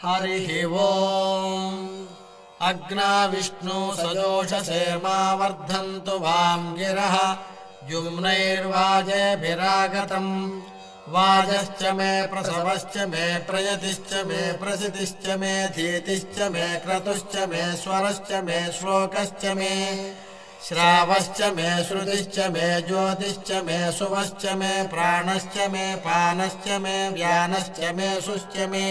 हरिः ओम् अग्ना विष्णु सजोषसे मा वर्धन्तु वां गिरः युम्नैर्वाजेभिरागतम् वाजश्च मे प्रसवश्च मे प्रयतिश्च मे प्रसितिश्च मे धीतिश्च मे क्रतुश्च मे स्वरश्च मे श्लोकश्च मे श्रावश्च मे श्रुतिश्च मे ज्योतिश्च मे सुवश्च मे प्राणश्च मे पानश्च मे व्यानश्च मे शुश्च मे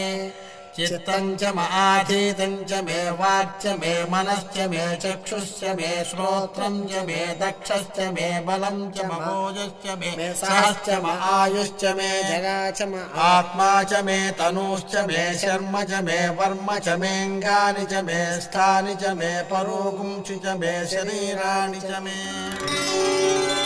चित्तम् च आधीतम् च मे वाक्च मे मनश्च मे चक्षुश्च मे श्रोत्रम् च मे दक्षश्च मे बलम् च ममोजश्च मे सहश्च आयुश्च मे जरा च आत्मा च मे तनूश्च मे शर्म च मे वर्म च मेऽङ्गानि च मे स्थानि च मे परोगुंसि च मे शरीराणि च मे